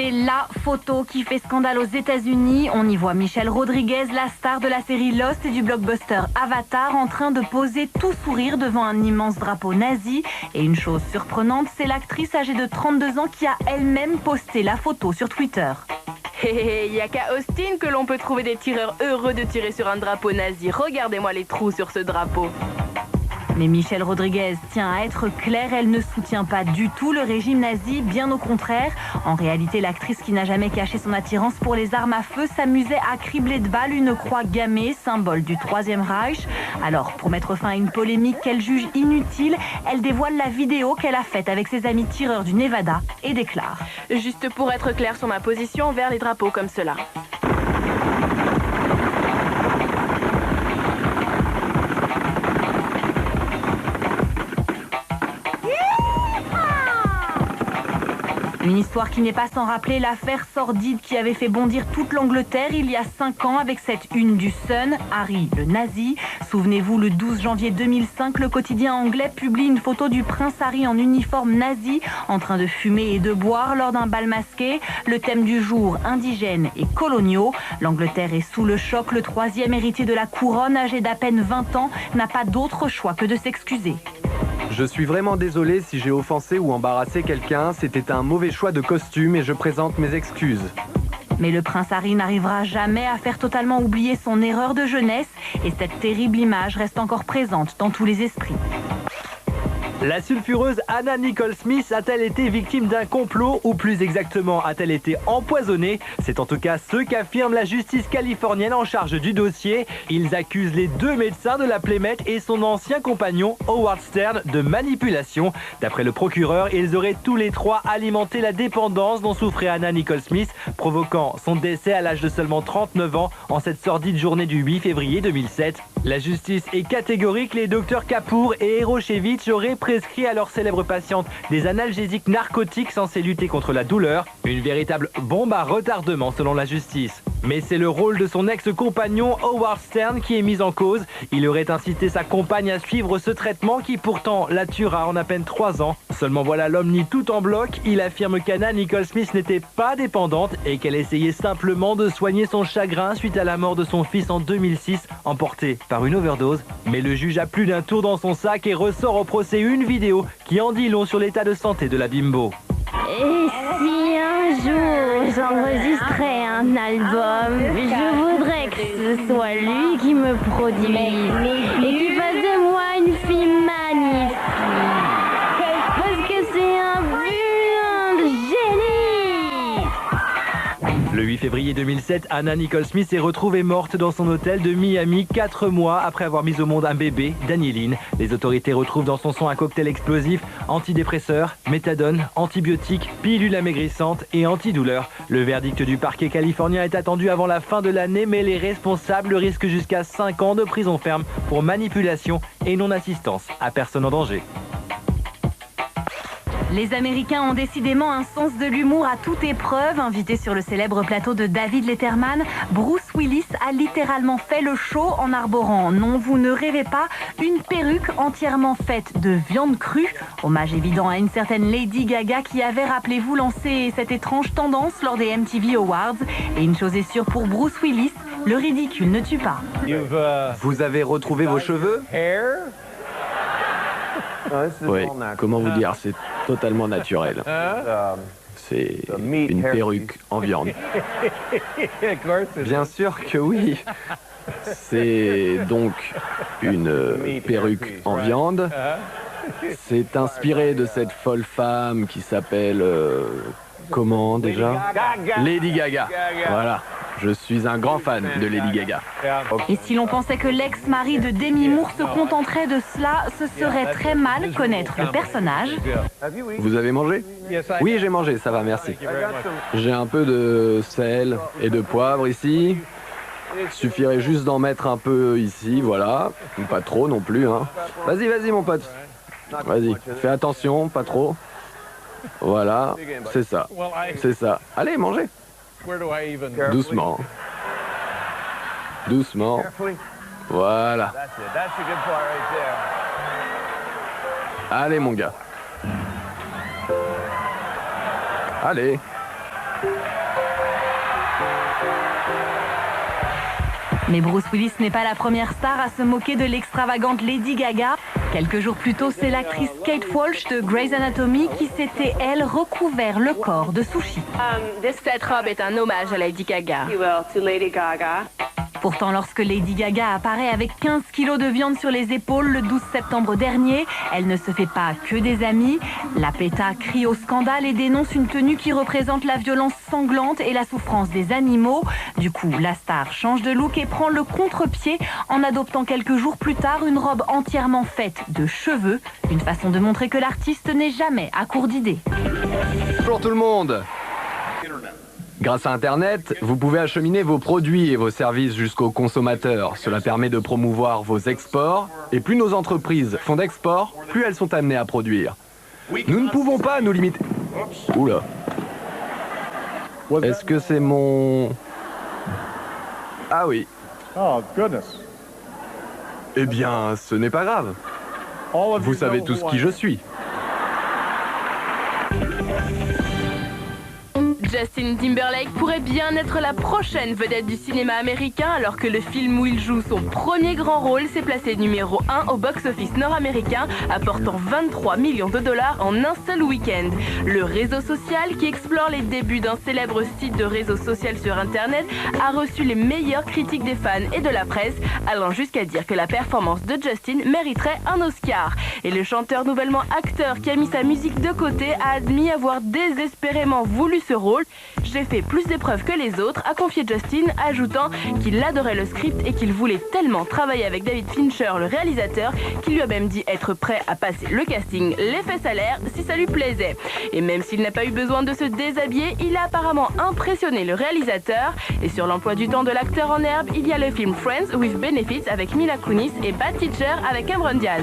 C'est la photo qui fait scandale aux États-Unis. On y voit Michelle Rodriguez, la star de la série Lost et du blockbuster Avatar, en train de poser tout sourire devant un immense drapeau nazi. Et une chose surprenante, c'est l'actrice âgée de 32 ans qui a elle-même posté la photo sur Twitter. Il n'y a qu'à Austin que l'on peut trouver des tireurs heureux de tirer sur un drapeau nazi. Regardez-moi les trous sur ce drapeau. Mais Michelle Rodriguez tient à être claire, elle ne soutient pas du tout le régime nazi, bien au contraire. En réalité, l'actrice qui n'a jamais caché son attirance pour les armes à feu s'amusait à cribler de balles une croix gammée, symbole du Troisième Reich. Alors, pour mettre fin à une polémique qu'elle juge inutile, elle dévoile la vidéo qu'elle a faite avec ses amis tireurs du Nevada et déclare: Juste pour être clair sur ma position envers les drapeaux comme cela. Une histoire qui n'est pas sans rappeler l'affaire sordide qui avait fait bondir toute l'Angleterre il y a 5 ans avec cette une du Sun, Harry le nazi. Souvenez-vous, le 12 janvier 2005, le quotidien anglais publie une photo du prince Harry en uniforme nazi, en train de fumer et de boire lors d'un bal masqué. Le thème du jour, indigènes et coloniaux. L'Angleterre est sous le choc. Le troisième héritier de la couronne, âgé d'à peine 20 ans, n'a pas d'autre choix que de s'excuser. Je suis vraiment désolé si j'ai offensé ou embarrassé quelqu'un, c'était un mauvais choix de costume et je présente mes excuses. Mais le prince Harry n'arrivera jamais à faire totalement oublier son erreur de jeunesse et cette terrible image reste encore présente dans tous les esprits. La sulfureuse Anna Nicole Smith a-t-elle été victime d'un complot ou plus exactement a-t-elle été empoisonnée? C'est en tout cas ce qu'affirme la justice californienne en charge du dossier. Ils accusent les 2 médecins de la Playmate et son ancien compagnon Howard Stern de manipulation. D'après le procureur, ils auraient tous les 3 alimenté la dépendance dont souffrait Anna Nicole Smith, provoquant son décès à l'âge de seulement 39 ans en cette sordide journée du 8 février 2007. La justice est catégorique, les docteurs Kapoor et Eroshevich auraient prescrit à leur célèbre patiente des analgésiques narcotiques censés lutter contre la douleur. Une véritable bombe à retardement selon la justice. Mais c'est le rôle de son ex-compagnon Howard Stern qui est mis en cause. Il aurait incité sa compagne à suivre ce traitement qui pourtant la tuera en à peine 3 ans. Seulement voilà, l'homme nie tout en bloc. Il affirme qu'Anna Nicole Smith n'était pas dépendante et qu'elle essayait simplement de soigner son chagrin suite à la mort de son fils en 2006, emporté par une overdose. Mais le juge a plus d'un tour dans son sac et ressort au procès une vidéo qui en dit long sur l'état de santé de la bimbo. Et si un jour j'enregistrais un album, je voudrais que ce soit lui qui me produise et qui fasse de moi une fille magnifique. Parce que c'est un putain de génie. Le 8 février 2007, Anna Nicole Smith est retrouvée morte dans son hôtel de Miami 4 mois après avoir mis au monde un bébé, Danielyn. Les autorités retrouvent dans son sang un cocktail explosif, antidépresseur, méthadone, antibiotiques, pilule amaigrissante et antidouleur. Le verdict du parquet californien est attendu avant la fin de l'année, mais les responsables risquent jusqu'à 5 ans de prison ferme pour manipulation et non-assistance à personne en danger. Les Américains ont décidément un sens de l'humour à toute épreuve. Invité sur le célèbre plateau de David Letterman, Bruce Willis a littéralement fait le show en arborant, non vous ne rêvez pas, une perruque entièrement faite de viande crue. Hommage évident à une certaine Lady Gaga qui avait, rappelez-vous, lancé cette étrange tendance lors des MTV Awards. Et une chose est sûre pour Bruce Willis, le ridicule ne tue pas. Vous avez retrouvé vos cheveux? Oui, comment vous dire, c'est totalement naturel. C'est une perruque en viande. Bien sûr que oui. C'est donc une perruque en viande. C'est inspiré de cette folle femme qui s'appelle... comment déjà? Lady Gaga. Voilà. Je suis un grand fan de Lady Gaga. Et si l'on pensait que l'ex-mari de Demi Moore se contenterait de cela, ce serait très mal connaître le personnage. Vous avez mangé? Oui, j'ai mangé, ça va, merci. J'ai un peu de sel et de poivre ici. Suffirait juste d'en mettre un peu ici, voilà. Pas trop non plus, hein. Vas-y, vas-y, mon pote. Vas-y, fais attention, pas trop. Voilà, c'est ça. C'est ça. Allez, mangez. Doucement. Doucement. Voilà. Allez, mon gars. Allez. Mais Bruce Willis n'est pas la première star à se moquer de l'extravagante Lady Gaga. Quelques jours plus tôt, c'est l'actrice Kate Walsh de Grey's Anatomy qui s'était, elle, recouvert le corps de sushi. Cette robe est un hommage à Lady Gaga. Pourtant, lorsque Lady Gaga apparaît avec 15 kilos de viande sur les épaules le 12 septembre dernier, elle ne se fait pas que des amis. La PETA crie au scandale et dénonce une tenue qui représente la violence sanglante et la souffrance des animaux. Du coup, la star change de look et prend le contre-pied en adoptant quelques jours plus tard une robe entièrement faite de cheveux. Une façon de montrer que l'artiste n'est jamais à court d'idées. Bonjour tout le monde. Grâce à Internet, vous pouvez acheminer vos produits et vos services jusqu'aux consommateurs. Cela permet de promouvoir vos exports. Et plus nos entreprises font d'exports, plus elles sont amenées à produire. Nous ne pouvons pas nous limiter... Oula. Est-ce que c'est mon... Ah oui. Oh, goodness. Eh bien, ce n'est pas grave. Vous savez tous qui je suis. Justin Timberlake pourrait bien être la prochaine vedette du cinéma américain alors que le film où il joue son premier grand rôle s'est placé numéro 1 au box-office nord-américain, apportant 23 millions de dollars en un seul week-end. Le réseau social, qui explore les débuts d'un célèbre site de réseau social sur Internet, a reçu les meilleures critiques des fans et de la presse, allant jusqu'à dire que la performance de Justin mériterait un Oscar. Et le chanteur nouvellement acteur qui a mis sa musique de côté a admis avoir désespérément voulu ce rôle. J'ai fait plus d'épreuves que les autres, a confié Justin, ajoutant qu'il adorait le script et qu'il voulait tellement travailler avec David Fincher, le réalisateur, qu'il lui a même dit être prêt à passer le casting, l'effet salaire, si ça lui plaisait. Et même s'il n'a pas eu besoin de se déshabiller, il a apparemment impressionné le réalisateur. Et sur l'emploi du temps de l'acteur en herbe, il y a le film Friends with Benefits avec Mila Kunis et Bad Teacher avec Cameron Diaz.